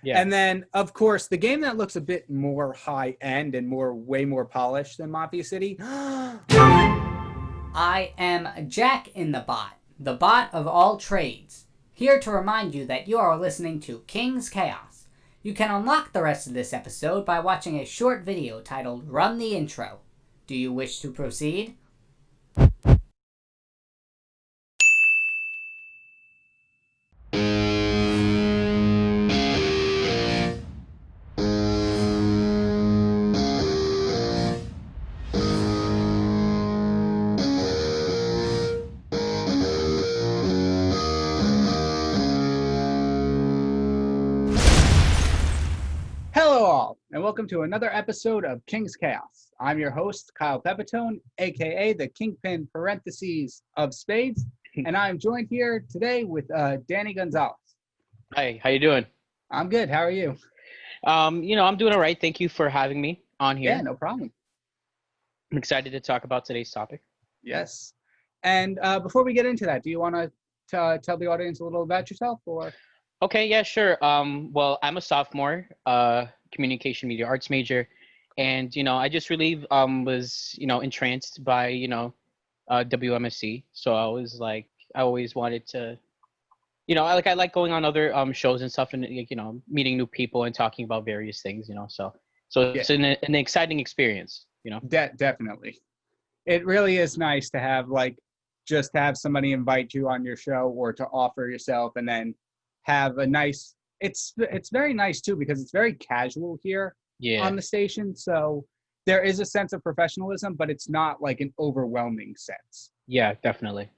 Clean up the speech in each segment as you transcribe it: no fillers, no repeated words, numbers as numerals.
Yeah. And then, of course, the game that looks a bit more high end and way more polished than Mafia City. I am Jack in the bot of all trades, here to remind you that you are listening to King's Chaos. You can unlock the rest of this episode by watching a short video titled Run the Intro. Do you wish to proceed? Hello, all, and welcome to another episode of King's Chaos. I'm your host, Kyle Pepitone, aka the Kyng-Pin parentheses of Spades, and I'm joined here today with Danny Gonzalez. Hi, how you doing? I'm good. How are you? I'm doing all right. Thank you for having me on here. Yeah, no problem. I'm excited to talk about today's topic. Yes. And before we get into that, do you want to tell the audience a little about yourself, or? Okay, yeah, sure. Well, I'm a sophomore, communication media arts major, and I just really was entranced by WMSC. So I always wanted to, I like going on other shows and stuff, and meeting new people and talking about various things. So Yeah. it's an exciting experience. Definitely. It really is nice to have just have somebody invite you on your show or to offer yourself, and then have a nice. It's very nice too because it's very casual here on the station. So there is a sense of professionalism, but it's not like an overwhelming sense. Yeah, definitely.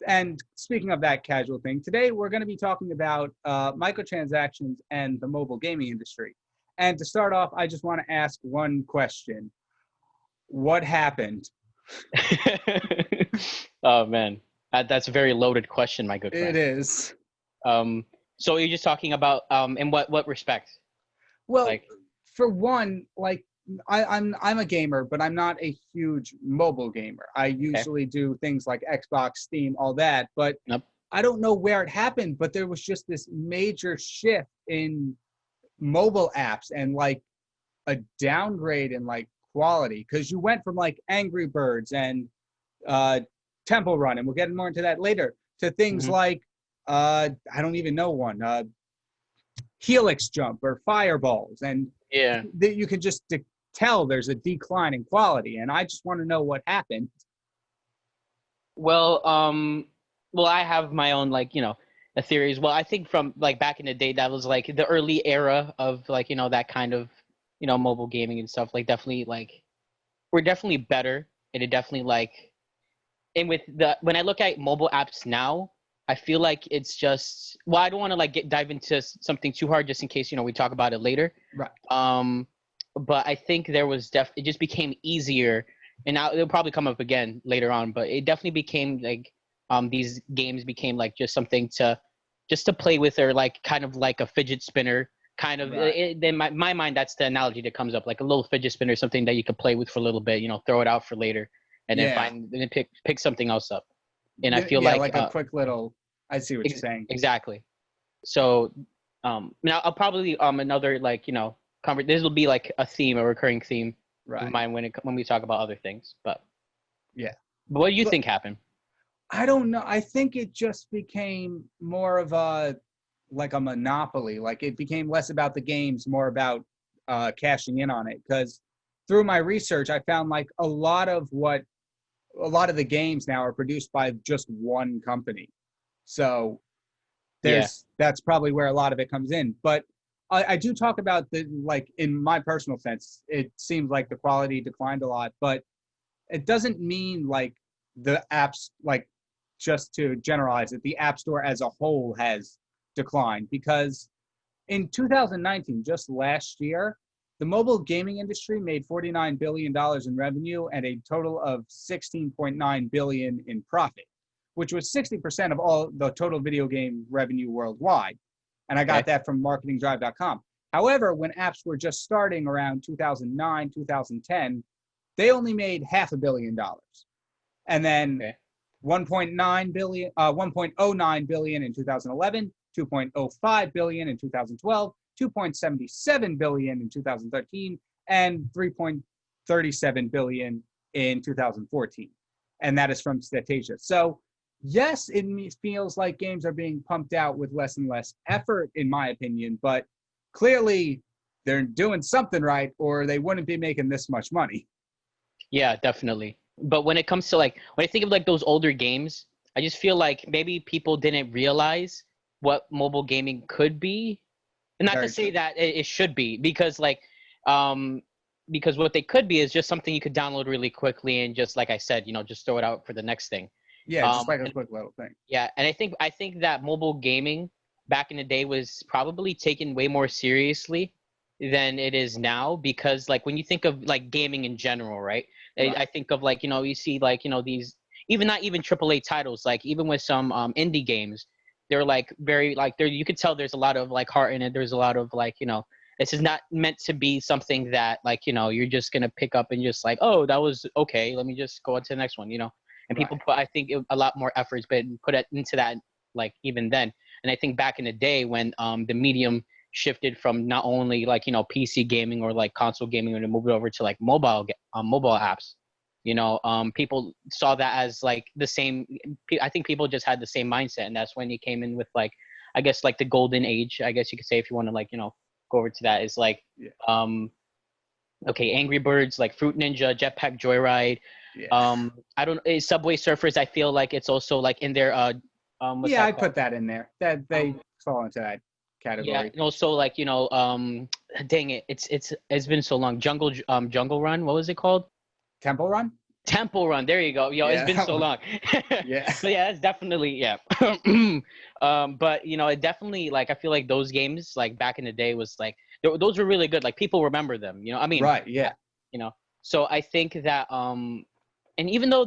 And speaking of that casual thing, today we're going to be talking about microtransactions and the mobile gaming industry. And to start off, I just want to ask one question. What happened? Oh man, that's a very loaded question, my good friend. It is. So you're just talking about in what respect? Well, for one, I'm a gamer, but I'm not a huge mobile gamer. I usually do things like Xbox, Steam, all that, but I don't know where it happened, but there was just this major shift in mobile apps and a downgrade in quality, because you went from Angry Birds and Temple Run, and we'll get more into that later, to things like I don't even know one, Helix Jump or Fireballs, and you can just tell there's a decline in quality, and I just want to know what happened. Well, I have my own theories. Well, I think from back in the day, that was the early era of that kind of mobile gaming and stuff. Definitely we're definitely better, and it definitely and with when I look at mobile apps now, I feel like it's just, well, I don't want to dive into something too hard just in case we talk about it later. Right. But I think there was it just became easier, and now it'll probably come up again later on. But it definitely became these games became just something to play with, or kind of like a fidget spinner kind of. Right. In my mind, that's the analogy that comes up, like a little fidget spinner, something that you could play with for a little bit, throw it out for later, and then pick something else up. And I feel like a quick little. I see what you're saying. Exactly. So, now I'll probably another this will be a theme, a recurring theme of mine when we talk about other things. But yeah. But what do you think happened? I don't know. I think it just became more of a monopoly. It became less about the games, more about cashing in on it. Because through my research, I found a lot of the games now are produced by just one company. So that's probably where a lot of it comes in. But I do talk about in my personal sense, it seems like the quality declined a lot, but it doesn't mean the apps, just to generalize it, the App Store as a whole has declined, because in 2019, just last year, the mobile gaming industry made $49 billion in revenue and a total of $16.9 billion in profit, which was 60% of all the total video game revenue worldwide. And I got that from marketingdrive.com. However, when apps were just starting around 2009, 2010, they only made $500 million. And then 1.09 billion in 2011, 2.05 billion in 2012, 2.77 billion in 2013, and 3.37 billion in 2014. And that is from Statista. So yes, it feels like games are being pumped out with less and less effort, in my opinion, but clearly they're doing something right or they wouldn't be making this much money. Yeah, definitely. But when it comes to like when I think of like those older games, I just feel like maybe people didn't realize what mobile gaming could be. And not to Very say true. that it should be, um because what they could be is just something you could download really quickly and just like I said, just throw it out for the next thing. Yeah, just like a And quick little thing. yeah, and I think that mobile gaming back in the day was probably taken way more seriously than it is now because like when you think of like gaming in general, right? I Right. I think of like, you see like, these even not even AAA titles, like even with some indie games, they're like very like there you could tell there's a lot of like heart in it. There's a lot of like, this is not meant to be something that like, you're just gonna pick up and just like, oh, that was okay, let me just go on to the next one. And Right. people put, I think, a lot more effort's been put into that, like even then. And I think back in the day when the medium shifted from not only like PC gaming or like console gaming and moved over to like mobile apps, people saw that as like the same. I think people just had the same mindset, and that's when he came in with like, I guess like the golden age. I guess you could say if you want to like go over to that is like Yeah. okay, Angry Birds, like Fruit Ninja, Jetpack Joyride. Yeah. I don't Subway Surfers. I feel like it's also like in their what's Yeah, that I called? put that in there. That they Um, fall into that yeah, category. and also like dang it, it's been so long. Jungle Run. What was it called? Temple Run? Temple Run. There you go. Yo, it's Yeah, been that so one. long. Yeah. So yeah, that's definitely yeah. But it definitely like I feel like those games like back in the day was like those were really good. Like people remember them. I mean, Right, yeah. you know. So I think that and even though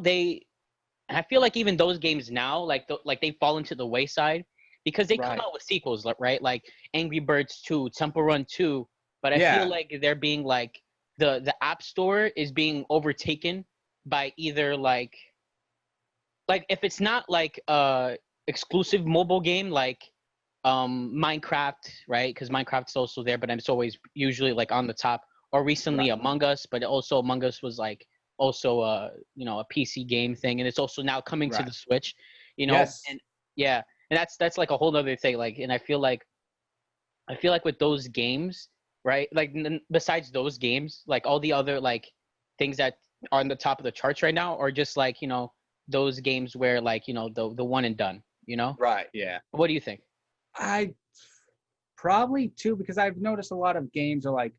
I feel like even those games now like they fall into the wayside because they come Right. out with sequels, right? Like Angry Birds 2, Temple Run 2, but I feel Yeah. like they're being like the App Store is being overtaken by either like if it's not like exclusive mobile game like Minecraft, right? Because Minecraft's also there, but it's always usually like on the top. Or recently Right. Among Us, but also Among Us was like also a PC game thing, and it's also now coming to Right. the Switch, Yes. and yeah, and that's like a whole other thing. Like, and I feel like with those games, right? Like besides those games, like all the other like things that are on the top of the charts right now are just like those games where like the one and done. Right, yeah. What do you think? I probably too, because I've noticed a lot of games are like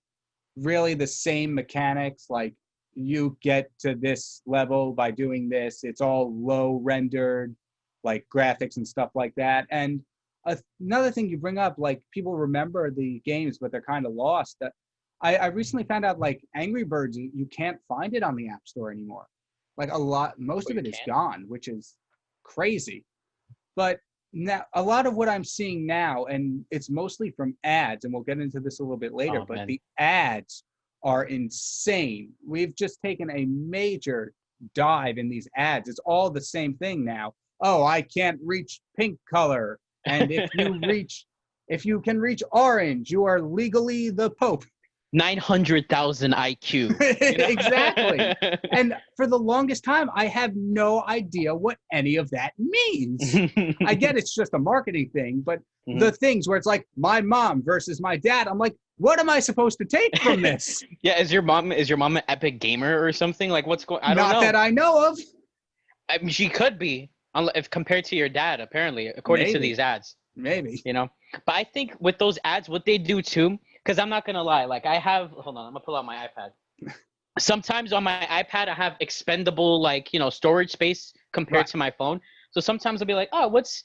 really the same mechanics. Like you get to this level by doing this. It's all low rendered, like graphics and stuff like that. And another thing you bring up, like people remember the games, but they're kind of lost. I recently found out like Angry Birds, you can't find it on the App Store anymore. Like most Oh, of you it is can't? gone, which is crazy. But now a lot of what I'm seeing now, and it's mostly from ads, and we'll get into this a little bit later, Oh but man. the ads are insane. We've just taken a major dive in these ads. It's all the same thing now. Oh, I can't reach pink color. And if you can reach orange, you are legally the Pope. 900,000 IQ. Exactly. And for the longest time, I have no idea what any of that means. I get it's just a marketing thing, but the things where it's like my mom versus my dad, I'm like, what am I supposed to take from this? Yeah, is your mom an epic gamer or something? Like what's going I don't Not know. that I know of. I mean, she could be if compared to your dad apparently, according to Maybe. these ads, Maybe. But I think with those ads what they do too, cuz I'm not going to lie, like I have hold on, I'm going to pull out my iPad. Sometimes on my iPad I have expendable like, storage space compared Right. to my phone. So sometimes I'll be like, "Oh, what's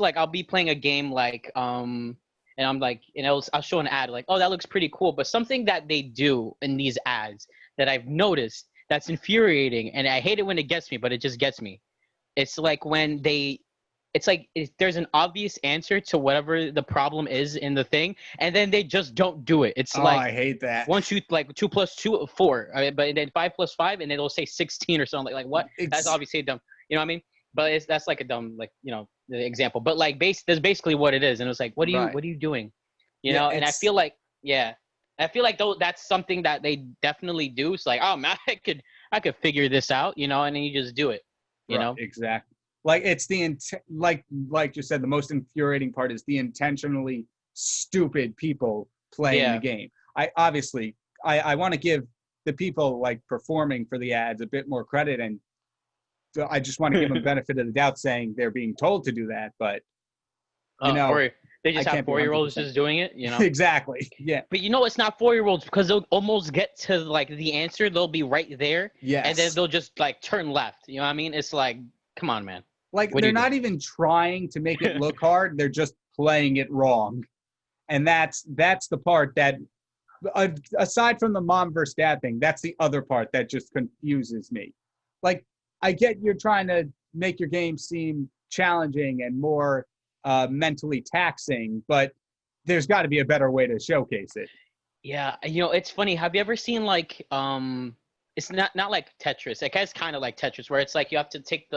like I'll be playing a game like and I'm like, I'll show an ad like, "Oh, that looks pretty cool." But something that they do in these ads that I've noticed that's infuriating and I hate it when it gets me, but it just gets me. It's like when it's like there's an obvious answer to whatever the problem is in the thing, and then they just don't do it. It's Oh, like I hate that. once you like 2 + 2 4, but then 5 + 5, and it'll say 16 or something like what? That's Ex- obviously dumb. You know what I mean? but that's like a dumb like the example. But like that's basically what it is, and it was like, what Right. are you doing? Yeah, And I feel like though that's something that they definitely do. It's like, oh man, I could figure this out, and then you just do it, Right, exactly. Like it's like you said, the most infuriating part is the intentionally stupid people playing the game. I want to give the people like performing for the ads a bit more credit, and I just want to give them benefit of the doubt, saying they're being told to do that, but or they just I have can't be 4-year-olds 100%. just doing it, Exactly. Yeah. But it's not 4-year-olds because they'll almost get to like the answer. They'll be right there, Yes. and then they'll just like turn left. You know what I mean? It's like, come on, man. Like they're not even trying to make it look hard. They're just playing it wrong, and that's the part that, aside from the mom versus dad thing, that's the other part that just confuses me. Like, I get you're trying to make your game seem challenging and more mentally taxing, but there's got to be a better way to showcase it. Yeah, it's funny. Have you ever seen like it's not like Tetris. It guy's kind of like Tetris, where it's like you have to take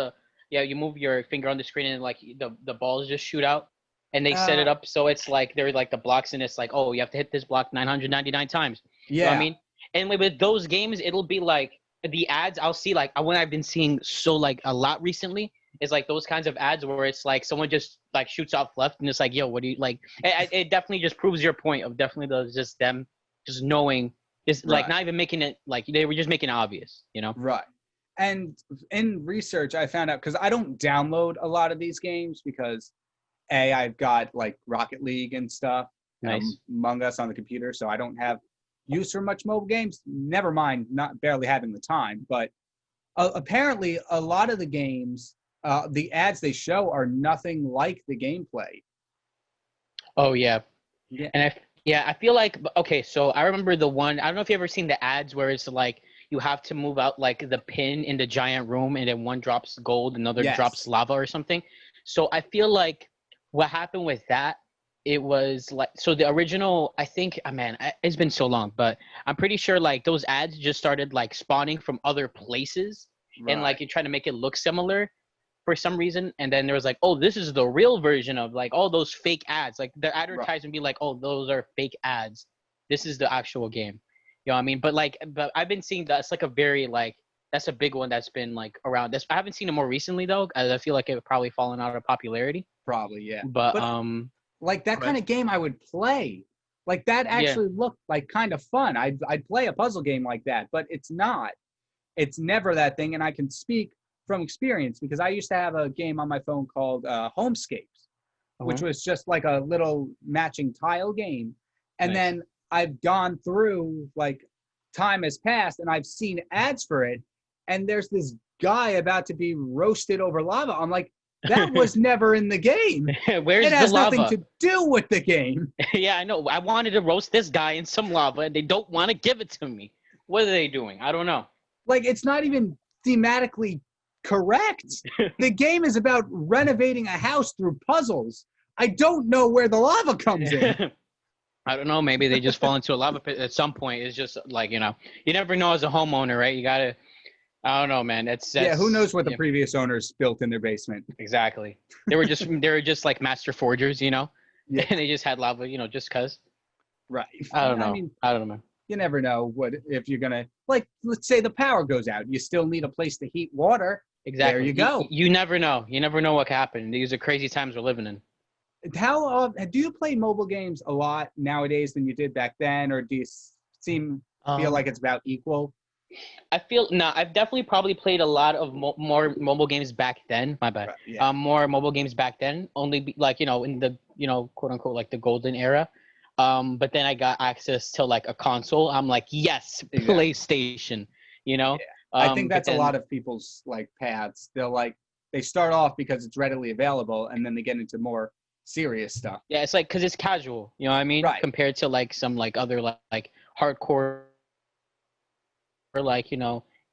you move your finger on the screen and like the balls just shoot out, and they set it up so it's like they're like the blocks, and it's like, oh, you have to hit this block 999 times. Yeah. You know what I mean? And with those games, it'll be like the ads I'll see, like when I've been seeing so like a lot recently is like those kinds of ads where it's like someone just like shoots off left, and it's like, yo, what do you like? It definitely just proves your point of definitely just them just knowing, just like not even making it like they were just making it obvious, Right. And in research, I found out, because I don't download a lot of these games because I've got like Rocket League and stuff, Among Us on the computer, so I don't have use for much mobile games. Never mind, not barely having the time. But apparently, a lot of the games, the ads they show are nothing like the gameplay. Oh yeah, and I feel like, okay, so I remember the one. I don't know if you ever seen the ads where it's like you have to move out like the pin in the giant room, and then one drops gold, another drops lava or something. So I feel like what happened with that, it was like, so the original, I think, man, it's been so long, but I'm pretty sure like those ads just started like spawning from other places, and like you're trying to make it look similar for some reason, and then there was like, oh, this is the real version of like all those fake ads. Like the advertisement be like, oh, those are fake ads. This is the actual game. You know what I mean? But I've been seeing that's like a very like, that's a big one that's been like around. I haven't seen it more recently though, as I feel like it would probably fallen out of popularity. Probably, yeah. But like that kind of game I would play. Like that actually looked like kind of fun. I'd play a puzzle game like that, but it's not. It's never that thing, and I can speak from experience because I used to have a game on my phone called Homescapes, which was just like a little matching tile game. And then I've gone through, like, time has passed, and I've seen ads for it, and there's this guy about to be roasted over lava. I'm like, that was never in the game. Where's it has the lava? nothing to do with the game. Yeah, I know. I wanted to roast this guy in some lava, and they don't want to give it to me. What are they doing? I don't know. Like, it's not even thematically correct. The game is about renovating a house through puzzles. I don't know where the lava comes in. I don't know. Maybe they just fall into a lava pit at some point. It's just like, you never know as a homeowner, right? You got to, I don't know, man. That's who knows what the previous owners built in their basement. Exactly. They were just like master forgers, and they just had lava, just cause. Right. I don't know. I don't know. You never know if you're going to, like, let's say the power goes out. You still need a place to heat water. Exactly. There you go. You never know. You never know what can happen. These are crazy times we're living in. How do you play mobile games a lot nowadays than you did back then, or do you feel like it's about equal? I've definitely probably played a lot of more mobile games back then. My bad. Yeah. More mobile games back then. Only like in the quote unquote like the golden era. But then I got access to like a console. I'm like, yes, PlayStation. Yeah. I think that's a lot of people's like paths. They start off because it's readily available, and then they get into more serious stuff. Yeah, it's like because it's casual. You know what I mean? Right. Compared to like some like other like hardcore or like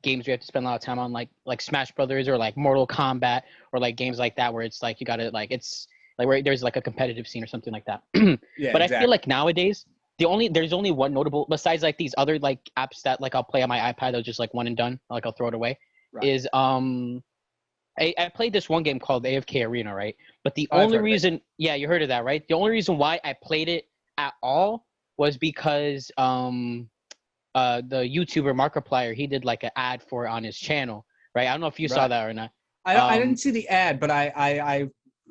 games we have to spend a lot of time on, like Smash Brothers or like Mortal Kombat or like games like that where it's like you gotta like it's like where there's like a competitive scene or something like that. Yeah, but exactly. I feel like nowadays there's only one notable besides like these other like apps that like I'll play on my iPad. They're just like one and done. Like I'll throw it away. Right. Is I played this one game called AFK Arena, right? But the I've only heard of it. reason, yeah, you heard of that, right? The only reason why I played it at all was because the YouTuber Markiplier, he did like an ad for it on his channel, right? I don't know if you saw Right. that or not. I didn't see the ad, but I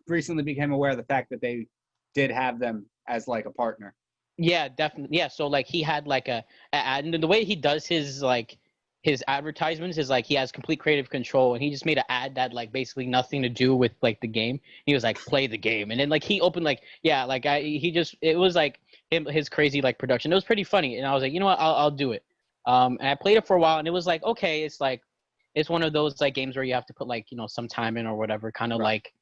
recently became aware of the fact that they did have them as like a partner. Yeah, definitely. Yeah, so like he had like a ad, and the way he does his like his advertisements is like he has complete creative control, and he just made an ad that like basically nothing to do with like the game. He was like play the game, and then like he opened like yeah, like he just it was like his crazy like production. It was pretty funny, and I was like, you know what, I'll do it. And I played it for a while, and it was like okay, it's like it's one of those like games where you have to put like some time in or whatever, kind of Right. like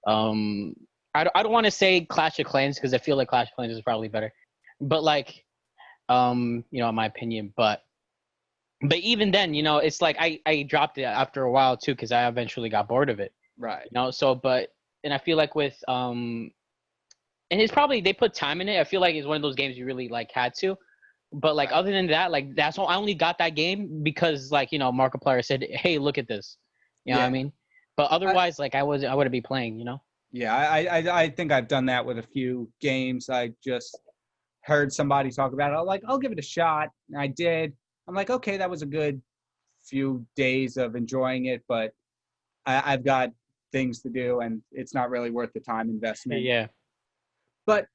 um I don't want to say Clash of Clans because I feel like Clash of Clans is probably better, but like in my opinion, but even then, it's like I dropped it after a while too because I eventually got bored of it. Right. So and I feel like with and it's probably they put time in it. I feel like it's one of those games you really like had to. But like Right. other than that, like that's all I only got that game because like Markiplier said, "Hey, look at this." You know what I Yeah. mean? But otherwise, like I wouldn't be playing. Yeah, I think I've done that with a few games. I just heard somebody talk about it. I'm like, I'll give it a shot. And I did. I'm like, okay, that was a good few days of enjoying it, but I've got things to do, and it's not really worth the time investment. Yeah. But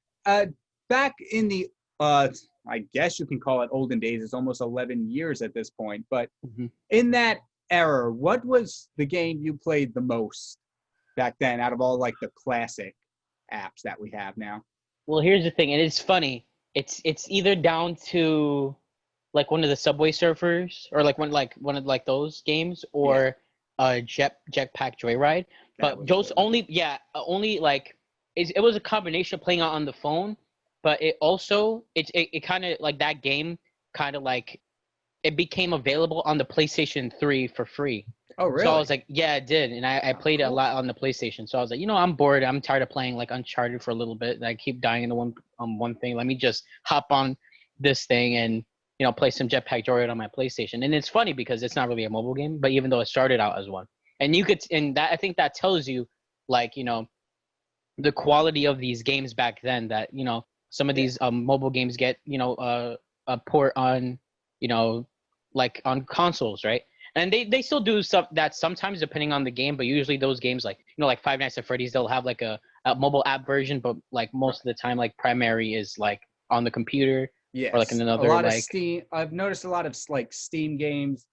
back in the, I guess you can call it olden days. It's almost 11 years at this point. But Mhm. in that era, what was the game you played the most back then out of all like the classic apps that we have now? Well, here's the thing, and it's funny. It's either down to like one of the Subway Surfers or like one of like those games or Jetpack Joyride. That But was a those good one. only like it was a combination of playing on the phone, but it also it kind of like that game kind of like it became available on the PlayStation 3 for free. Oh, So I really? was like, yeah, it did. And I Oh, played it a cool. lot on the PlayStation. So I was like, I'm bored. I'm tired of playing like Uncharted for a little bit. I keep dying in the one thing. Let me just hop on this thing and play some Jetpack Joyride on my PlayStation. And it's funny because it's not really a mobile game, but even though it started out as one. And that I think that tells you like, the quality of these games back then that, some of Yeah. these mobile games get, a port on, like on consoles, right? And they still do stuff that sometimes depending on the game, but usually those games like like Five Nights at Freddy's, they'll have like a mobile app version, but like most Right. of the time, like primary is like on the computer or like in Yes. A another lot of like Steam. I've noticed a lot of like Steam games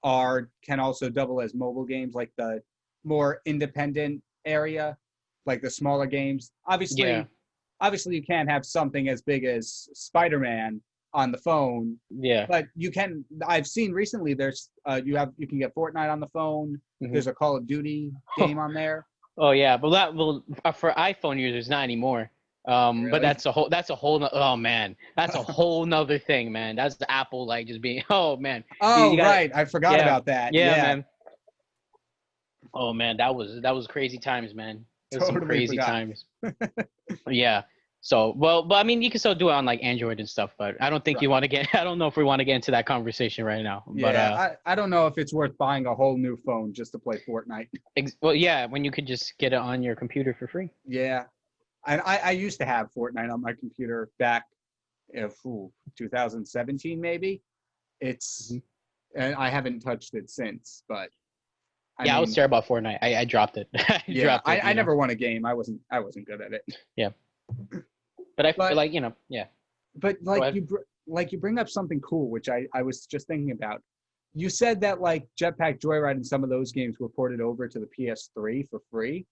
can also double as mobile games, like the more independent area, like the smaller games. yeah Obviously you can't have something as big as Spider-Man on the phone, yeah. but you can. I've seen recently there's you can get Fortnite on the phone. Mhm. There's a Call of Duty game on there. Oh yeah, but for iPhone users not anymore. But Really? oh man, that's a whole nother thing, man. That's the Apple like just being oh man, you Oh, got right. I forgot yeah about that. yeah Yeah, man. Oh man, that was crazy times, man. It was some totally crazy forgot. times. Yeah. So well, but I mean, you can still do it on like Android and stuff, but I don't think Right. you want to get. I don't know if we want to get into that conversation right now. But Yeah, I don't know if it's worth buying a whole new phone just to play Fortnite. well, yeah, when you could just get it on your computer for free. Yeah, and I used to have Fortnite on my computer back in 2017 maybe. It's Mhm. and I haven't touched it since, but I Yeah, I was mean, terrible at Fortnite. I dropped it. I yeah, dropped it. I never won a game. I wasn't good at it. Yeah, but I feel But like yeah. Go ahead. like you bring up something cool, which I was just thinking about. You said that like Jetpack Joyride and some of those games were ported over to the PS3 for free.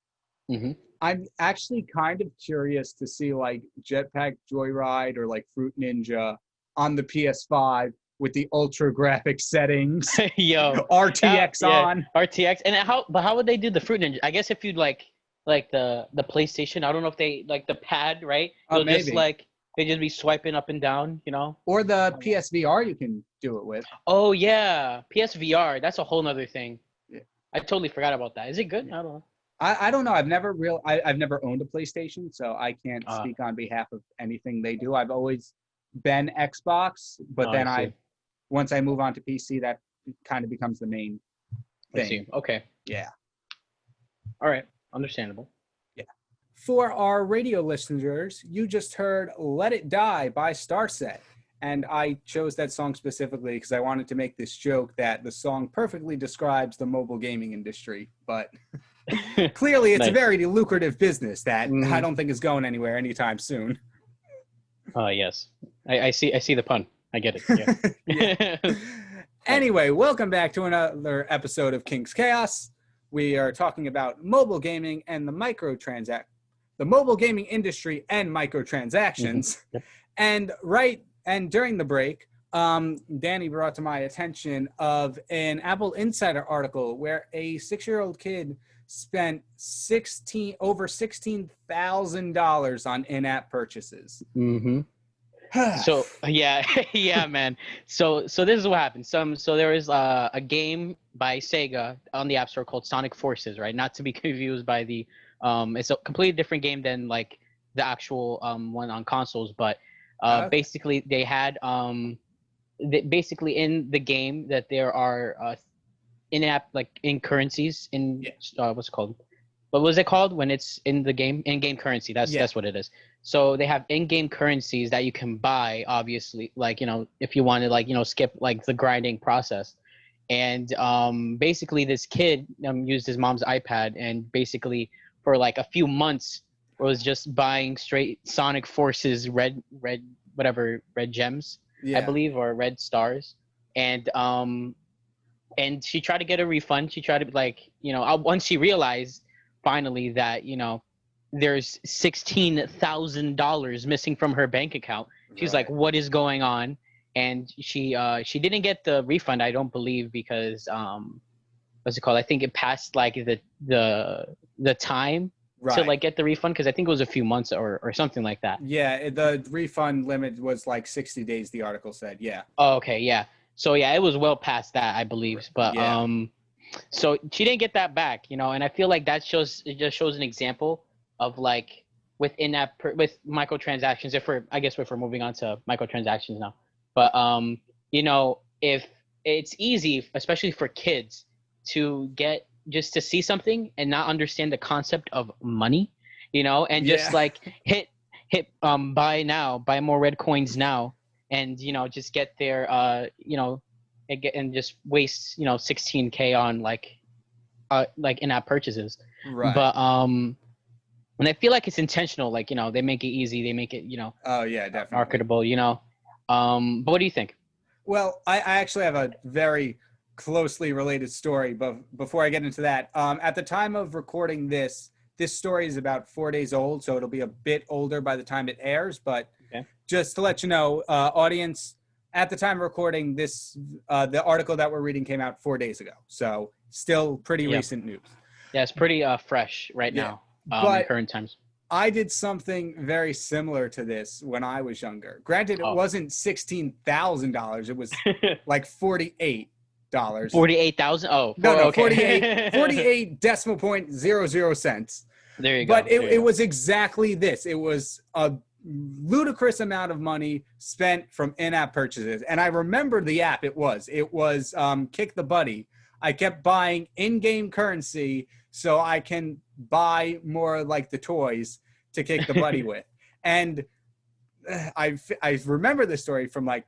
Hmm. I'm actually kind of curious to see like Jetpack Joyride or like Fruit Ninja on the PS5 with the ultra graphic settings, Yo, RTX yeah, on. RTX. And how would they do the Fruit Ninja? I guess if you'd like the PlayStation, I don't know if they like the pad, right? You'll just Maybe. like they just be swiping up and down. Or the PSVR you can do it with. Oh yeah, PSVR. That's a whole nother thing. Yeah. I totally forgot about that. Is it good? I don't know. I don't know. I've never owned a PlayStation, so I can't Ah, speak on behalf of anything they do. I've always been Xbox, but oh, I then see. once I move on to PC, that kind of becomes the main I see. thing. Okay. Yeah. All right, understandable. For our radio listeners, you just heard Let It Die by Starset. And I chose that song specifically because I wanted to make this joke that the song perfectly describes the mobile gaming industry. But clearly, it's a Nice. very lucrative business that I Mhm. don't think is going anywhere anytime soon. Yes, I see the pun. I get it. Yeah. Yeah. Anyway, welcome back to another episode of King's Chaos. We are talking about mobile gaming and the mobile gaming industry and microtransactions. Yep. And during the break, Danny brought to my attention of an Apple Insider article where a 6-year-old kid spent over $16,000 on in-app purchases. Mm-hmm. So yeah, yeah, man. So this is what happened. So there is a game by Sega on the App Store called Sonic Forces, right? Not to be confused by the it's a completely different game than like the actual one on consoles, but Okay. basically they had basically in the game that there are in-app like in currencies in what's it called? What was it called when it's in the game? In-game currency. That's what it is. So they have in-game currencies that you can buy, obviously, like, if you want to, like, skip like the grinding process. And basically this kid used his mom's iPad and basically for like a few months was just buying straight Sonic Forces red gems, I believe, or red stars. And she tried to get a refund. She tried to, like, once she realized finally that, there's $16,000 missing from her bank account. She's like, what is going on? And she didn't get the refund, I don't believe, because what's it called? I think it passed like the time to like get the refund, because I think it was a few months or something like that. Yeah, the refund limit was like 60 days, the article said. Yeah. Oh, okay, yeah. So yeah, it was well past that, I believe. But so she didn't get that back, and I feel like it just shows an example of like with microtransactions. If we're moving on to microtransactions now. But if it's easy, especially for kids, to get just to see something and not understand the concept of money, and just like hit buy now, buy more red coins now, and just get there, and just waste $16K on like in-app purchases. Right. But and I feel like it's intentional. Like, they make it easy, they make it oh yeah, definitely marketable. But what do you think? Well, I actually have a very closely related story, but before I get into that, at the time of recording this story is about 4 days old, so it'll be a bit older by the time it airs. But just to let you know, audience, at the time of recording this, the article that we're reading came out 4 days ago, so still pretty recent news. Yeah, it's pretty fresh right now, in current times. I did something very similar to this when I was younger. Granted, it wasn't $16,000; it was like $48. 48,000? Oh, no, okay. 48.00 cents. There you go. But it was exactly this. It was a ludicrous amount of money spent from in-app purchases. And I remember the app it was Kick the Buddy. I kept buying in-game currency so I can buy more like the toys to kick the buddy with. And I remember this story from like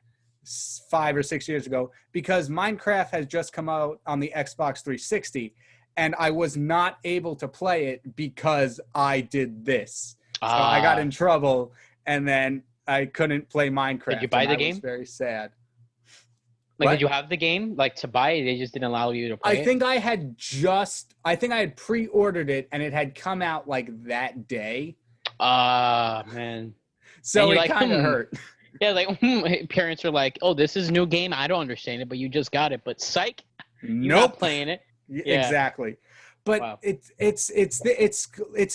5 or 6 years ago because Minecraft has just come out on the Xbox 360 and I was not able to play it because I did this. So I got in trouble and then I couldn't play Minecraft. Did you buy the game? I was very sad. Like, did you have the game like to buy it? They just didn't allow you to play it? I think I had pre-ordered it and it had come out like that day. Man. So it kind of hurt. Yeah, like parents are like, "Oh, this is a new game. I don't understand it, but you just got it." But psych, you're not playing it. Yeah. Exactly. But it's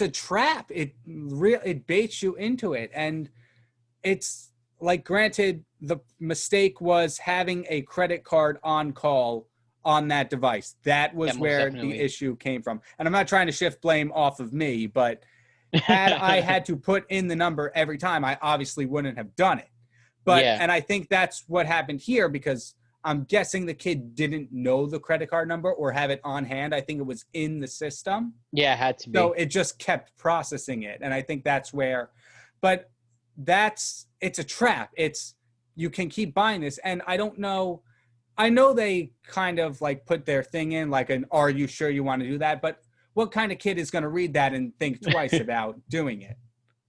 a trap. It baits you into it, and it's like, granted, the mistake was having a credit card on call on that device. That was where the issue came from. And I'm not trying to shift blame off of me, but had I had to put in the number every time, I obviously wouldn't have done it. But and I think that's what happened here because I'm guessing the kid didn't know the credit card number or have it on hand. I think it was in the system. Yeah, it had to be. So it just kept processing it. And I think that's where, but it's a trap. You can keep buying this. And I don't know. I know they kind of like put their thing in like are you sure you want to do that? But what kind of kid is going to read that and think twice about doing it?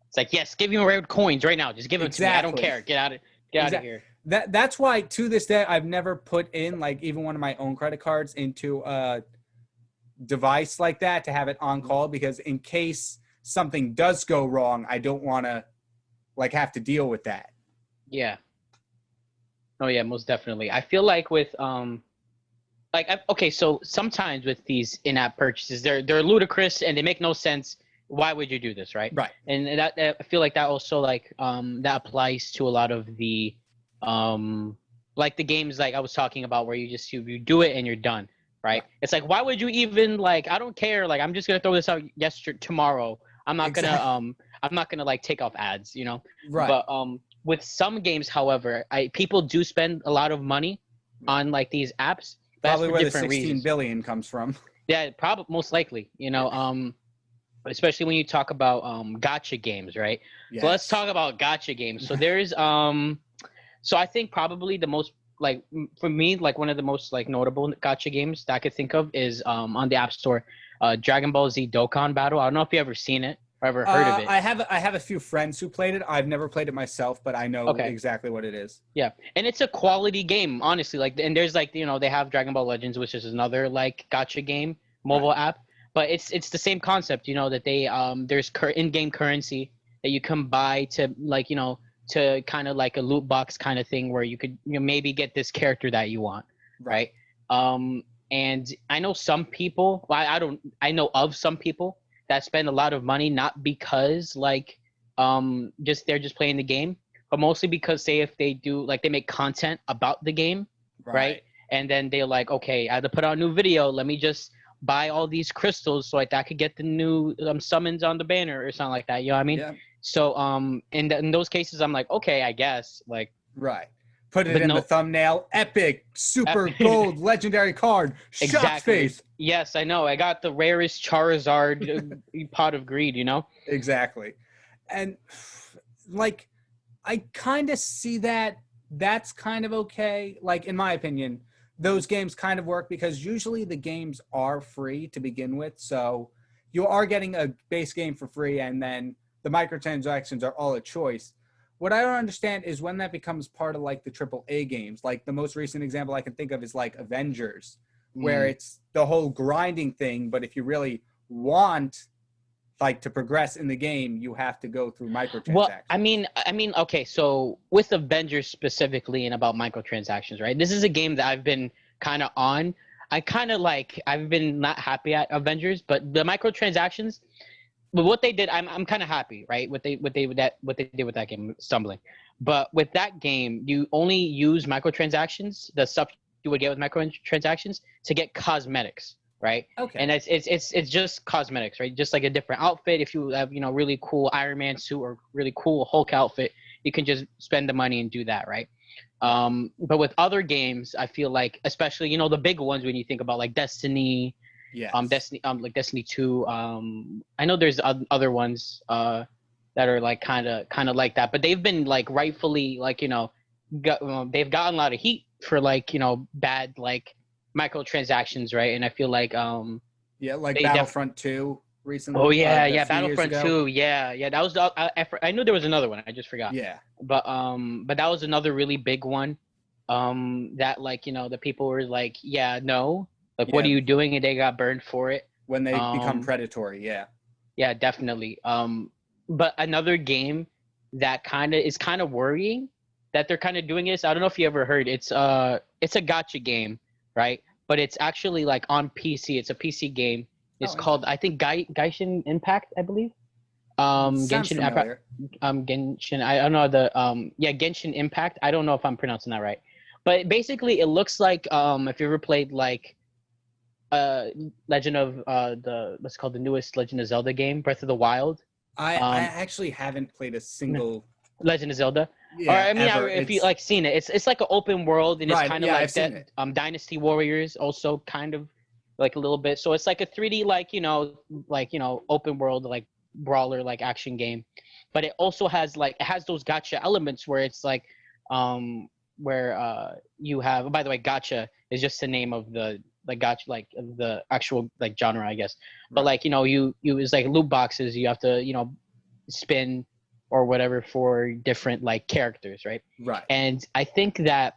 It's like, yes, give me red coins right now. Just give them to me. I don't care. Get out of here. That's why to this day I've never put in like even one of my own credit cards into a device like that to have it on call, because in case something does go wrong, I don't want to like have to deal with that. Yeah. Oh yeah, most definitely. I feel like with okay, so sometimes with these in-app purchases, they're ludicrous and they make no sense. Why would you do this, right? Right. And that I feel like that also like that applies to a lot of the like the games like I was talking about where you do it and you're done, right? It's like, why would you even like, I don't care, like I'm just gonna throw this out tomorrow. I'm not gonna like take off ads, you know? Right. But with some games, however, people do spend a lot of money on like these apps. But probably that's for where different the 16 reasons. billion comes from. Yeah, probably most likely, you know, especially when you talk about gacha games, right? Yes. So let's talk about gacha games. So there's so I think probably the most like for me like one of the most like notable gacha games that I could think of is on the App Store, Dragon Ball Z Dokkan Battle. I don't know if you ever seen it or ever heard of it. I have a few friends who played it. I've never played it myself, but I know exactly what it is. Yeah, and it's a quality game, honestly. Like, and there's like, you know, they have Dragon Ball Legends, which is another like gacha game mobile app, but it's the same concept, you know, that they there's in-game currency that you can buy to like, you know, to kind of like a loot box kind of thing where you could, you know, maybe get this character that you want, right? And I know some people, I know of some people that spend a lot of money not because like they're just playing the game, but mostly because say if they do like they make content about the game, right? And then they're like, okay, I have to put out a new video, let me just buy all these crystals so like I could get the new summons on the banner or something like that, you know what I mean? Yeah. So in those cases I'm like, okay, I guess, like, put it in the thumbnail. Epic super gold legendary card. Shocked face. Yes, I know. I got the rarest Charizard pot of greed, you know? Exactly. And like I kind of see that that's kind of okay. Like in my opinion, those games kind of work because usually the games are free to begin with. So you are getting a base game for free and then the microtransactions are all a choice. What I don't understand is when that becomes part of like the AAA games. Like the most recent example I can think of is like Avengers, where it's the whole grinding thing. But if you really want like to progress in the game, you have to go through microtransactions. Well, I mean, okay, so with Avengers specifically and about microtransactions, right? This is a game that I've been kind of on. I've been not happy at Avengers, but the microtransactions, but what they did, I'm kind of happy, right? What they did with that game, stumbling. But with that game, you only use microtransactions, the stuff you would get with microtransactions, to get cosmetics, right? Okay. And it's just cosmetics, right? Just like a different outfit. If you have, you know, really cool Iron Man suit or really cool Hulk outfit, you can just spend the money and do that, right? But with other games, I feel like, especially, you know, the big ones when you think about like Destiny, Destiny, like Destiny 2. I know there's other ones that are like kind of like that, but they've been like rightfully like, you know, they've gotten a lot of heat for like, you know, bad like microtransactions, right? And I feel like like Battlefront 2 recently. Oh yeah, Battlefront 2. Yeah, that was I knew there was another one. I just forgot. Yeah. But that was another really big one. That like, you know, the people were like, yeah, no. Like, what are you doing? And they got burned for it. When they become predatory, Yeah, definitely. But another game that is kind of worrying that they're kind of doing this. I don't know if you ever heard. It's a gacha game, right? But it's actually like on PC. It's a PC game. It's called, I think, Genshin Impact, I believe. Genshin Impact. Genshin. I don't know Genshin Impact. I don't know if I'm pronouncing that right. But basically, it looks like if you ever played like Legend of what's called the newest Legend of Zelda game, Breath of the Wild. I actually haven't played a single Legend of Zelda. Or yeah, I mean, ever. if you It's like seen it, it's like an open world, and it's right. kind of Yeah, like I've seen that. it. Dynasty Warriors also kind of like a little bit. So it's like a 3D open world like brawler like action game, but it also has like it has those gotcha elements where it's like where you have. By the way, gotcha is just the name of the like gotcha like of the actual like genre, I guess. But Right. like you it's like loot boxes. You have to spin or whatever for different like characters, right? Right. And I think that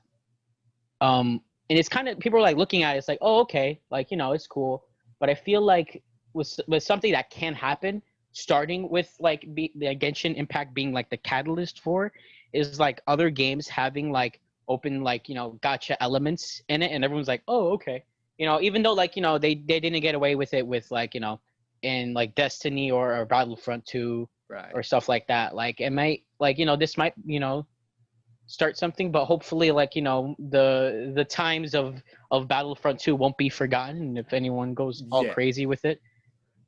and it's kind of people are like looking at it, it's like, oh, okay, like it's cool. But I feel like with something that can happen, starting with like the Genshin Impact being like the catalyst for, is like other games having like open like gotcha elements in it, and everyone's like, oh, okay, even though like they didn't get away with it with like in like Destiny or Battlefront 2 Right. or stuff like that. Like it might like this might start something, but hopefully like the times of Battlefront 2 won't be forgotten if anyone goes all Yeah. crazy with it.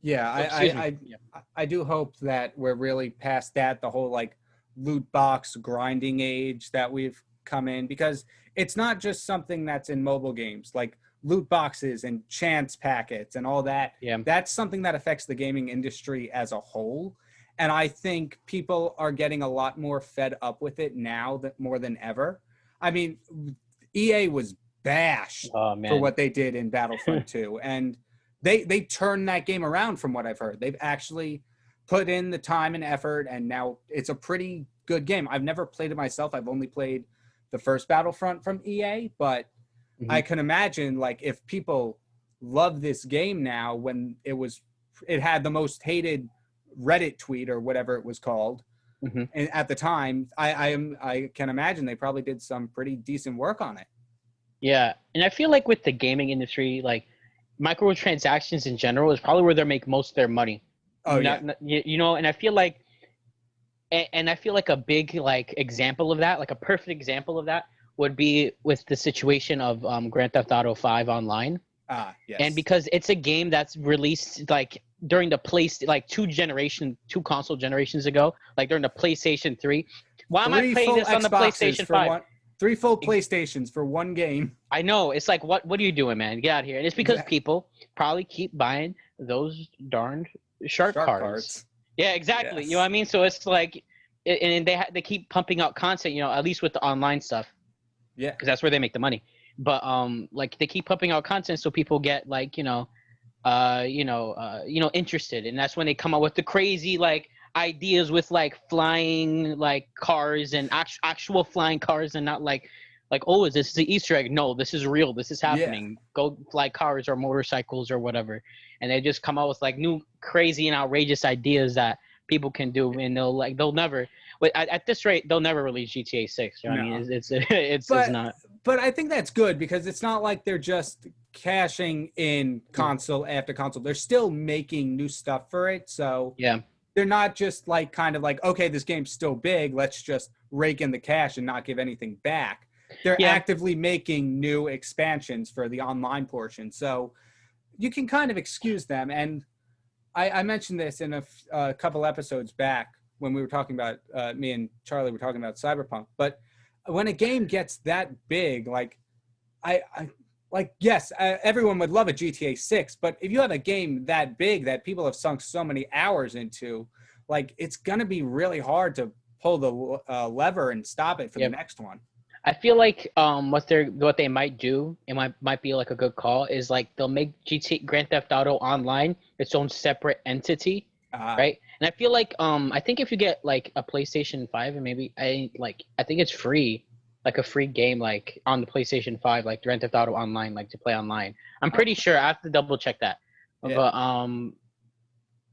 Yeah, Oh, excuse me. Yeah. I do hope that we're really past that, the whole like loot box grinding age that we've come in, because it's not just something that's in mobile games, like loot boxes and chance packets and all that. Yeah. That's something that affects the gaming industry as a whole. And I think people are getting a lot more fed up with it now that more than ever. I mean, EA was bashed Oh for man. what they did in Battlefront 2. And they turned that game around from what I've heard. They've actually put in the time and effort, and now it's a pretty good game. I've never played it myself. I've only played the first Battlefront from EA, but I can imagine like if people love this game now when it had the most hated Reddit tweet or whatever it was called. Mm-hmm. And at the time, I can imagine they probably did some pretty decent work on it. Yeah, and I feel like with the gaming industry, like microtransactions in general is probably where they make most of their money. Oh yeah. And I feel like, I feel like a big like example of that, like a perfect example of that, would be with the situation of Grand Theft Auto 5 online. Yes. And because it's a game that's released like during the two console generations ago, like during the PlayStation 3. Why am I playing this on the PlayStation 5? 3 full PlayStations for one game. I know. It's like, what are you doing, man? Get out of here. And it's because people probably keep buying those darned shark cards. Yeah, exactly. Yes. You know what I mean? So it's like, and they keep pumping out content, at least with the online stuff. Yeah. Because that's where they make the money. But like they keep pumping out content so people get like, interested. And that's when they come up with the crazy like ideas with like flying like cars and actual flying cars, and not like oh, is this the Easter egg? No, this is real, this is happening. Go fly cars or motorcycles or whatever. And they just come out with like new crazy and outrageous ideas that people can do, and they'll never at this rate they'll never release GTA 6. You know what I mean? It's not. But I think that's good, because it's not like they're just cashing in console after console. They're still making new stuff for it. So yeah, they're not just like kind of like, okay, this game's still big, let's just rake in the cash and not give anything back. They're actively making new expansions for the online portion. So you can kind of excuse them. And I mentioned this in a couple episodes back when we were talking about, me and Charlie were talking about Cyberpunk. But when a game gets that big, like yes, everyone would love a GTA 6, but if you have a game that big that people have sunk so many hours into, like it's gonna be really hard to pull the lever and stop it for the next one. I feel like what they might do, it might be like a good call, is like they'll make Grand Theft Auto Online its own separate entity, right? And I feel like I think if you get like a PlayStation 5, and maybe I think it's free, like a free game like on the PlayStation 5, like Grand Theft Auto Online, like to play online. I'm pretty sure. I have to double check that. Yeah.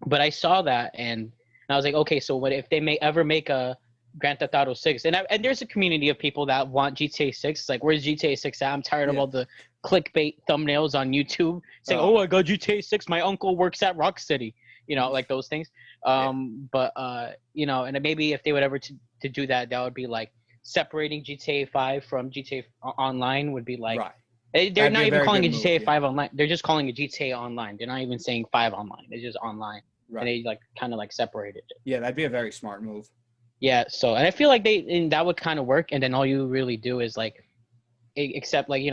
But I saw that and I was like, okay, so what if they may ever make a Grand Theft Auto 6? And there's a community of people that want GTA 6. It's like, where's GTA 6 at? I'm tired of all the clickbait thumbnails on YouTube saying, oh, I got GTA 6. My uncle works at Rocksteady. Like those things. But and maybe if they would ever to do that, that would be like separating GTA 5 from GTA Online would be like, they're not even calling it GTA 5 Online. They're just calling it GTA Online. They're not even saying 5 Online. It's just online. And they like kind of like separated it. Yeah, that'd be a very smart move. Yeah, so and I feel like that would kind of work, and then all you really do is like, except like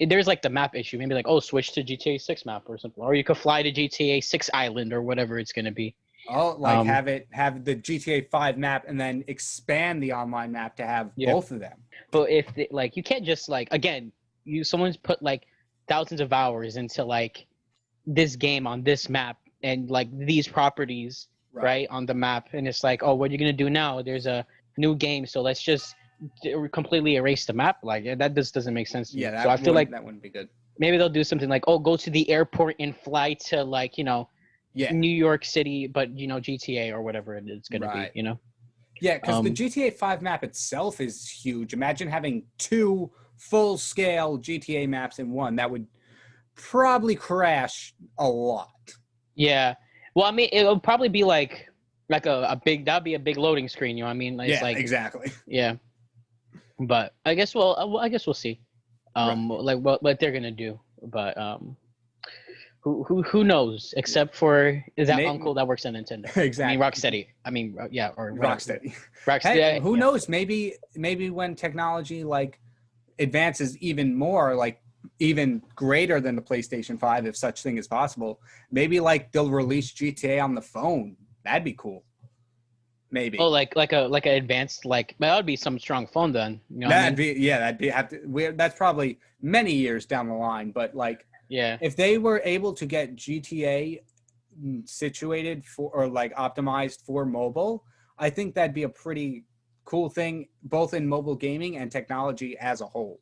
there's like the map issue, maybe like switch to GTA 6 map or something, or you could fly to GTA 6 Island or whatever it's gonna be. Oh, like have the GTA 5 map and then expand the online map to have Yeah. both of them. But if like you can't just like again, someone's put like thousands of hours into like this game on this map and like these properties right on the map, and it's like, oh, what are you gonna do now? There's a new game, so let's just completely erase the map. Like that just doesn't make sense to me. So I feel like that wouldn't be good. maybe they'll do something like, go to the airport and fly to like New York City, but GTA or whatever it's gonna be. Yeah, because the GTA 5 map itself is huge. Imagine having 2 full-scale GTA maps in one. That would probably crash a lot. Yeah. Well, I mean, it'll probably be like a big, that'd be a big loading screen, you know what I mean? It's yeah, like, exactly. Yeah. But I guess we'll see. Like what they're gonna do. But who knows? Except for that uncle that works at Nintendo. Exactly. I mean Rocksteady. Or Rocksteady. Rocksteady. Hey, who knows? Maybe when technology like advances even more, like even greater than the PlayStation 5, if such thing is possible, maybe like they'll release GTA on the phone. That'd be cool. Maybe. Oh, like an advanced that would be some strong phone then. That's probably many years down the line, but like if they were able to get GTA situated for or like optimized for mobile, I think that'd be a pretty cool thing, both in mobile gaming and technology as a whole.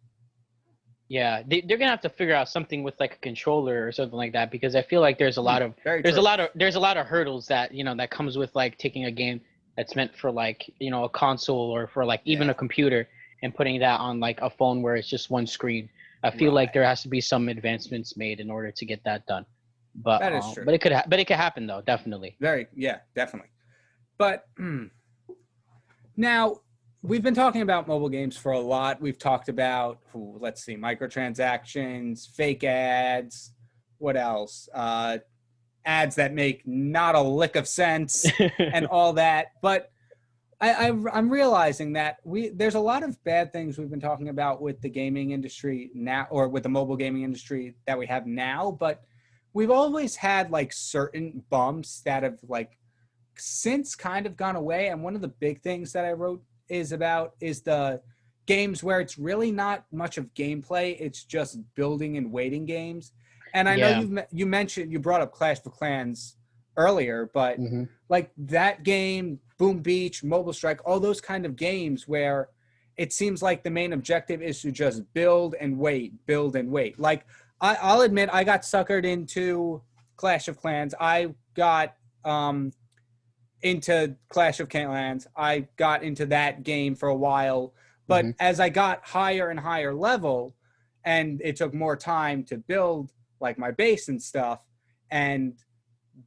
Yeah, they're gonna have to figure out something with like a controller or something like that, because I feel like there's a lot of hurdles that that comes with like taking a game that's meant for like a console or for like even a computer and putting that on like a phone where it's just one screen. I feel like there has to be some advancements made in order to get that done. But that is true. But it could happen though, definitely. Definitely. But now we've been talking about mobile games for a lot. We've talked about let's see, microtransactions, fake ads, what else? Ads that make not a lick of sense and all that. But I'm realizing that there's a lot of bad things we've been talking about with the gaming industry now, or with the mobile gaming industry that we have now. But we've always had like certain bumps that have like since kind of gone away. And one of the big things that I wrote is the games where it's really not much of gameplay. It's just building and waiting games. And I know you brought up Clash of Clans earlier, but like that game, Boom Beach, Mobile Strike, all those kind of games where it seems like the main objective is to just build and wait. Like I'll admit I got suckered into Clash of Clans. I got into Clash of Clans. I got into that game for a while, but as I got higher and higher level, and it took more time to build like my base and stuff, and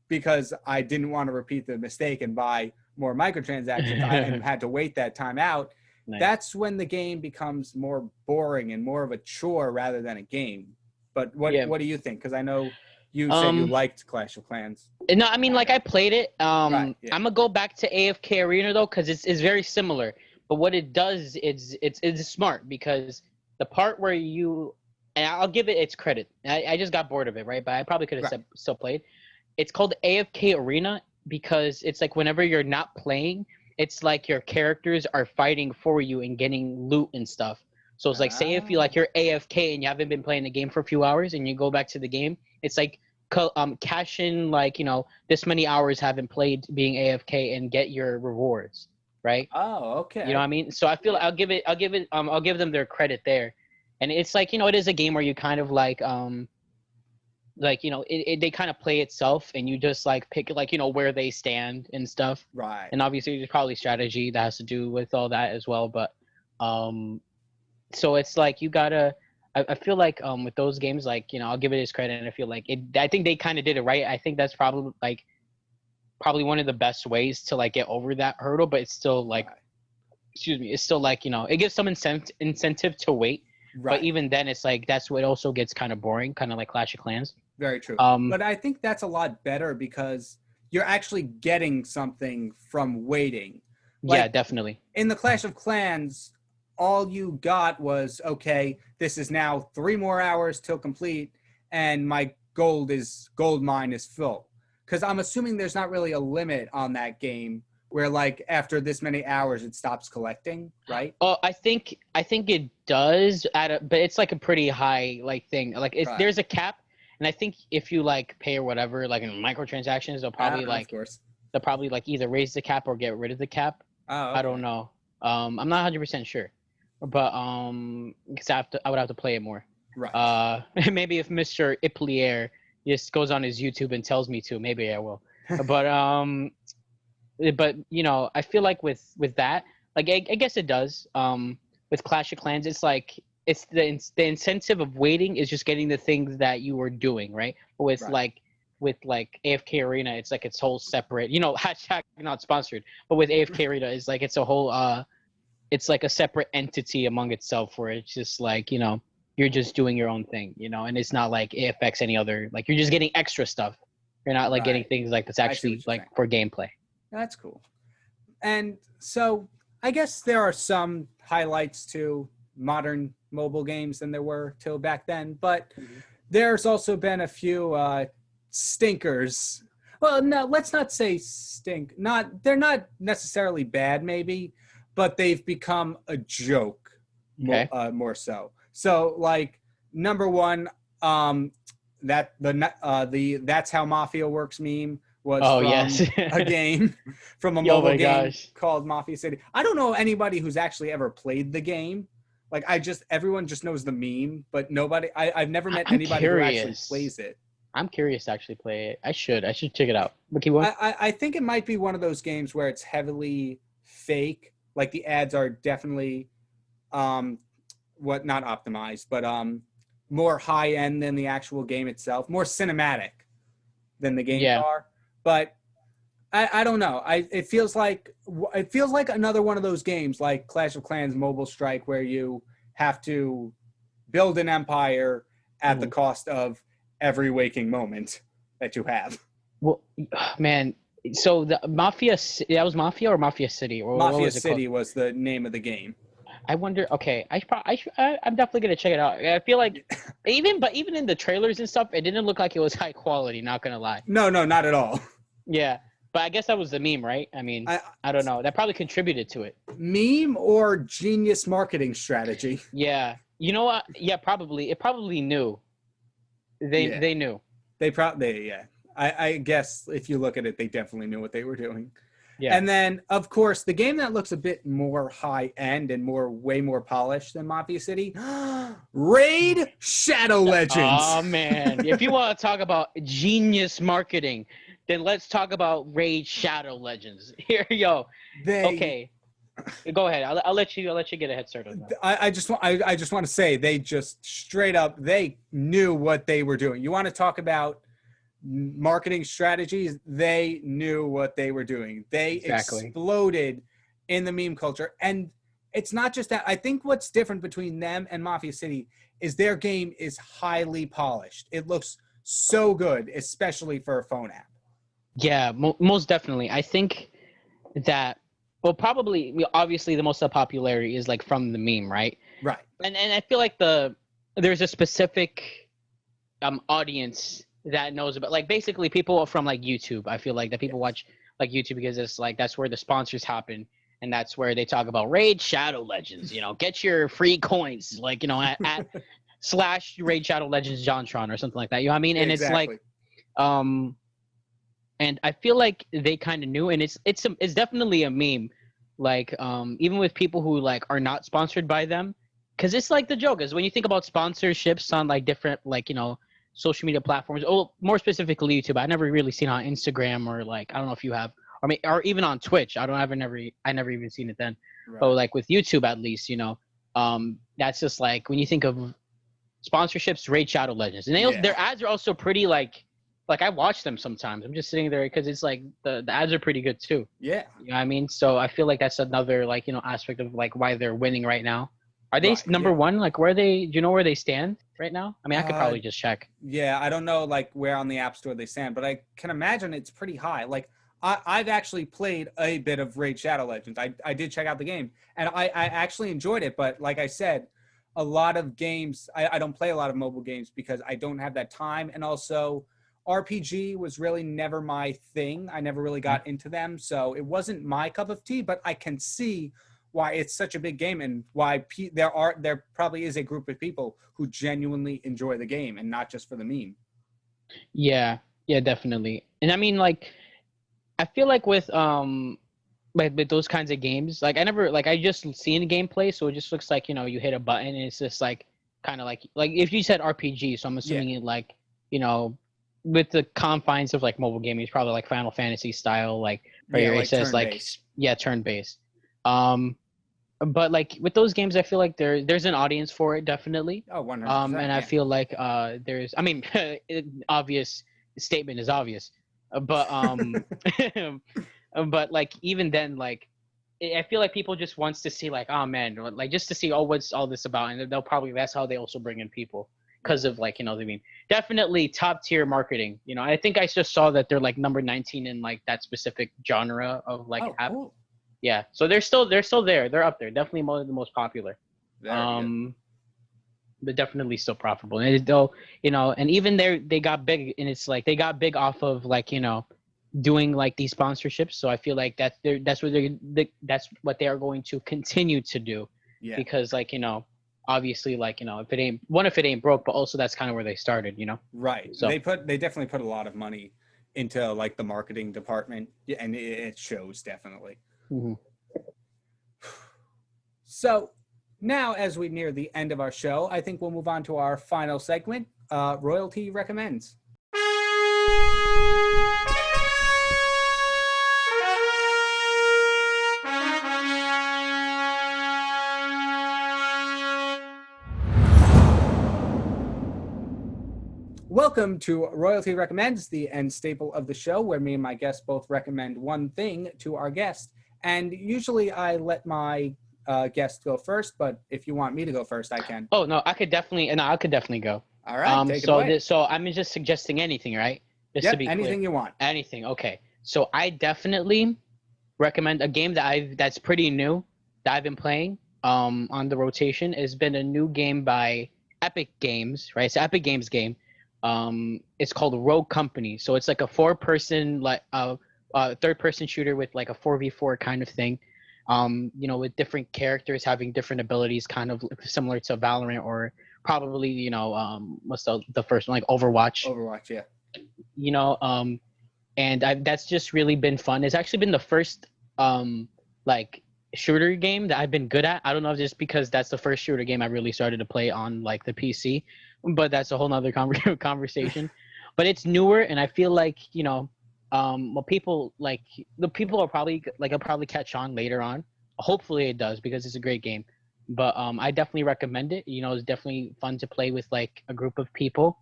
because I didn't want to repeat the mistake and buy more microtransactions and had to wait that time out, that's when the game becomes more boring and more of a chore rather than a game. But what do you think? Because I know you said you liked Clash of Clans. No, I mean, like I played it. I'm gonna go back to AFK Arena though, because it's very similar. But what it does is it's smart, because the part where and I'll give it its credit. I just got bored of it, right? But I probably could have still played. It's called AFK Arena because it's like whenever you're not playing, it's like your characters are fighting for you and getting loot and stuff. So it's like, say if you're AFK and you haven't been playing the game for a few hours and you go back to the game, it's like cash in like this many hours haven't played being AFK and get your rewards, right? Oh, okay. You know what I mean? So I feel I'll give them their credit there. And it's like, it is a game where you kind of like they kind of play itself, and you just like pick like where they stand and stuff. Right. And obviously there's probably strategy that has to do with all that as well. But so it's like you gotta. I feel like with those games, like I'll give it its credit, and I feel like I think they kind of did it right. I think that's probably one of the best ways to like get over that hurdle. But it's still like, it's still like it gives some incentive to wait. Right. But even then, it's like that's what also gets kind of boring, kind of like Clash of Clans. Very true. But I think that's a lot better because you're actually getting something from waiting. Yeah, definitely. In the Clash of Clans, all you got was, okay, this is now 3 more hours till complete, and my gold mine is full. Because I'm assuming there's not really a limit on that game where, like, after this many hours it stops collecting, right? Oh, I think it does but it's like a pretty high like thing. Like Right. there's a cap, and I think if you like pay or whatever, like in microtransactions, they'll probably Of course. either raise the cap or get rid of the cap. Oh, okay. I don't know. I'm not 100% sure, but because I would have to play it more. Right. Maybe if Mr. Iplier just goes on his YouTube and tells me to, maybe I will. But you know, I feel like with that, like I guess it does. With Clash of Clans, it's like it's the incentive of waiting is just getting the things that you were doing, right? But with AFK Arena, it's like its whole separate, you know, hashtag not sponsored, but with AFK Arena, it's like it's a whole it's like a separate entity among itself where it's just like, you know, you're just doing your own thing, you know, and it's not like it affects any other, like you're just getting extra stuff. You're not like getting things like that's actually like for gameplay. That's cool. And so I guess there are some highlights to modern mobile games than there were till back then, but there's also been a few stinkers. Well, no, let's not say stink. They're not necessarily bad, maybe, but they've become a joke more so. So, like, number one, that the That's How Mafia Works meme was from a game, from a mobile game called Mafia City. I don't know anybody who's actually ever played the game. Like, everyone just knows the meme, but nobody, I've never met anybody who actually plays it. I'm curious to actually play it. I should check it out. Okay, I think it might be one of those games where it's heavily fake. Like, the ads are definitely, not optimized, but more high end than the actual game itself, more cinematic than the games are. But I don't know. It feels like another one of those games like Clash of Clans Mobile Strike, where you have to build an empire at the cost of every waking moment that you have. Well, man, so the Mafia, that was Mafia or Mafia City? Or Mafia City was the name of the game. I wonder. Okay, I'm definitely gonna check it out. I feel like even in the trailers and stuff, it didn't look like it was high quality. Not gonna lie. No, not at all. Yeah, but I guess that was the meme, right? I mean, I don't know. That probably contributed to it. Meme or genius marketing strategy? Yeah, you know what? Yeah, probably. It probably knew. They knew. I guess if you look at it, they definitely knew what they were doing. Yeah. And then, of course, the game that looks a bit more high-end and way more polished than Mafia City, Raid Shadow Legends. Oh, man. If you want to talk about genius marketing, then let's talk about Raid Shadow Legends. Here, yo. Okay. Go ahead. I'll let you get a head start on that. I just want to say they just straight up, they knew what they were doing. You want to talk about marketing strategies? They knew what they were doing. They exploded in the meme culture. And it's not just that. I think what's different between them and Mafia City is their game is highly polished. It looks so good, especially for a phone app. Yeah, most definitely. I think that, well, probably, obviously the most of the popularity is like from the meme, right? Right. And I feel like there's a specific audience that knows about, like, basically people from like YouTube. I feel like that people watch like YouTube because it's like that's where the sponsors happen, and that's where they talk about Raid Shadow Legends. You know, get your free coins, like, you know, at / Raid Shadow Legends JonTron or something like that. You know what I mean? And exactly. It's like, and I feel like they kind of knew, and it's definitely a meme, like even with people who like are not sponsored by them, because it's like the joke is when you think about sponsorships on like different, like, you know, social media platforms, or more specifically YouTube. I never really seen it on Instagram, or like, I don't know if you have, or even on Twitch. I never even seen it then. Right. But like with YouTube, at least, you know, that's just like when you think of sponsorships, Raid Shadow Legends, and their ads are also pretty like I watch them sometimes. I'm just sitting there because it's like the ads are pretty good too. Yeah. You know what I mean? So I feel like that's another, like, you know, aspect of like why they're winning right now. Are they number one? Like, do you know where they stand right now? I mean, I could probably just check. Yeah, I don't know like where on the App Store they stand, but I can imagine it's pretty high. Like, I've actually played a bit of Raid Shadow Legends. I did check out the game, and I actually enjoyed it. But like I said, a lot of games, I don't play a lot of mobile games because I don't have that time. And also, RPG was really never my thing. I never really got into them. So it wasn't my cup of tea, but I can see why it's such a big game and why there probably is a group of people who genuinely enjoy the game and not just for the meme. Yeah, yeah, definitely. And I mean, like, I feel like with those kinds of games, like I just seen gameplay, so it just looks like, you hit a button and it's just like kind of like if you said RPG, so I'm assuming it like, with the confines of like mobile gaming, it's probably like Final Fantasy style, like where it says turn-based. like turn-based. But like with those games, I feel like there's an audience for it, definitely. Oh, 100%. And I feel like there's, I mean, obvious statement is obvious, but but like even then, like I feel like people just wants to see like, oh man, like just to see, oh, what's all this about, and they'll probably, that's how they also bring in people because of like, what I mean, definitely top tier marketing. I think I just saw that they're like number 19 in like that specific genre of like app. Cool. Yeah, so they're still there. They're up there. Definitely one of the most popular. Very good. But definitely still profitable. And though, and even they got big, and it's like they got big off of like, doing like these sponsorships. So I feel like that's what they are going to continue to do. Yeah. Because like, obviously like, if it ain't broke, but also that's kind of where they started, Right. So they definitely put a lot of money into like the marketing department, and it shows definitely. Mm-hmm. So now, as we near the end of our show, I think we'll move on to our final segment, Royalty Recommends. Welcome to Royalty Recommends, the end staple of the show, where me and my guests both recommend one thing to our guest. And usually I let my guest go first, but if you want me to go first, I can. Oh no, I could definitely go. All right, take it away. So I'm just suggesting anything, right? Just to be anything clear. You want. Anything, okay. So I definitely recommend a game that's pretty new that I've been playing on the rotation. Has been a new game by Epic Games, right? It's an Epic Games game. It's called Rogue Company. So it's like a 4-person third-person shooter with like a 4v4 kind of thing. With different characters having different abilities, kind of similar to Valorant or probably, what's the first one, like Overwatch. Overwatch, yeah. And that's just really been fun. It's actually been the first like shooter game that I've been good at. I don't know if just because that's the first shooter game I really started to play on like the PC, but that's a whole nother conversation. But it's newer, and I feel like, well, people like the people are probably like, I'll probably catch on later on. Hopefully it does, because it's a great game. But I definitely recommend it. It's definitely fun to play with like a group of people.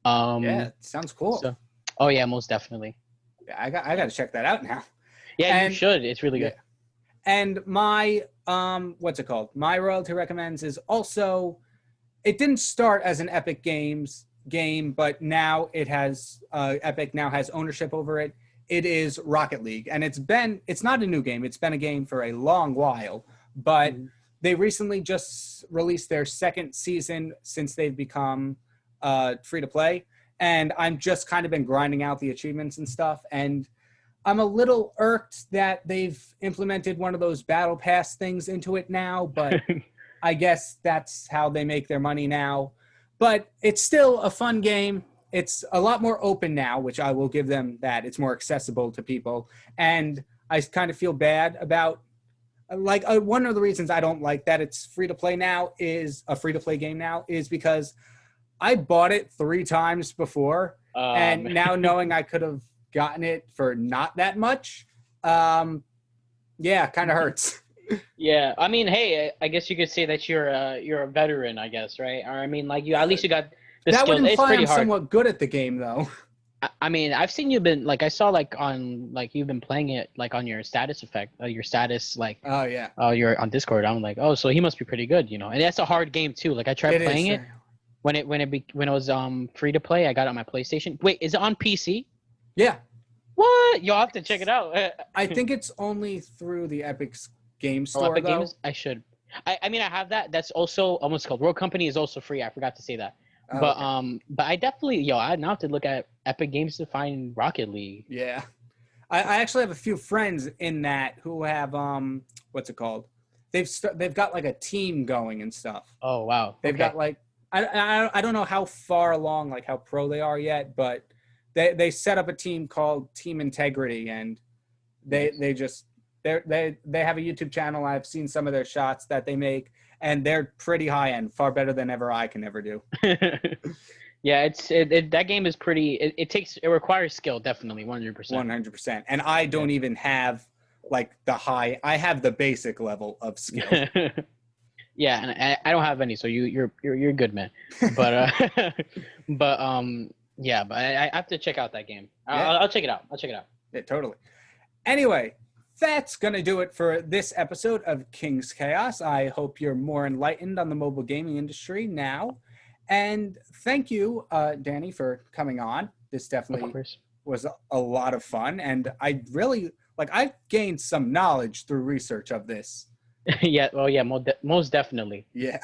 Yeah, sounds cool. So, oh yeah, most definitely. Yeah, I got to check that out now. Yeah, you should. It's really good. And my what's it called? My Royalty Recommends is also, it didn't start as an Epic Games game, but now it has Epic now has ownership over it. It is Rocket League, and it's not a new game. It's been a game for a long while, but they recently just released their second season since they've become free to play, and I'm just kind of been grinding out the achievements and stuff, and I'm a little irked that they've implemented one of those battle pass things into it now, but I guess that's how they make their money now. But it's still a fun game. It's a lot more open now, which I will give them that. It's more accessible to people. And I kind of feel bad about, one of the reasons I don't like that it's free to play now, is a free to play game now, is because I bought it 3 times before. And now knowing I could have gotten it for not that much, kind of hurts. Yeah, I mean, hey, I guess you could say that you're a veteran, I guess, right? Or I mean, like, at least you got the that skill. Would It's pretty I'm hard. Somewhat good at the game, though. I mean, I've seen you've been like, I saw like on like you've been playing it like on your status effect, your status like. Oh yeah. Oh, you're on Discord. I'm like, oh, so he must be pretty good, And that's a hard game too. Like I tried playing it when it was free to play. I got it on my PlayStation. Wait, is it on PC? Yeah. What? You'll have to check it out. I think it's only through the Epic Game Oh, Store, Epic though. Games. I should. I mean, I have that. That's also almost called World Company is also free. I forgot to say that. Oh, But okay. but I definitely I now have to look at Epic Games to find Rocket League. Yeah. I actually have a few friends in that who have what's it called? They've got like a team going and stuff. Oh wow. They've Okay. got like I don't know how far along, like how pro they are yet, but they set up a team called Team Integrity, and they have a YouTube channel. I've seen some of their shots that they make, and they're pretty high end, far better than ever I can ever do. Yeah, that game is pretty. It requires skill, definitely, 100%. 100%. And I don't even have like I have the basic level of skill. Yeah, and I don't have any, so you're good, man. But yeah, but I have to check out that game. I'll check it out. Yeah, totally. Anyway, that's going to do it for this episode of King's Chaos. I hope you're more enlightened on the mobile gaming industry now. And thank you, Danny, for coming on. This definitely was a lot of fun. And I really, I've gained some knowledge through research of this. Yeah, well, yeah, most definitely. Yeah.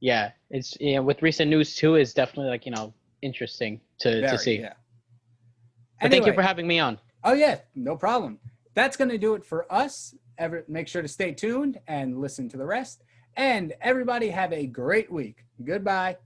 Yeah, it's with recent news too, it's definitely interesting to see. Yeah. But thank you for having me on. Oh yeah, no problem. That's going to do it for us. Make sure to stay tuned and listen to the rest. And everybody have a great week. Goodbye.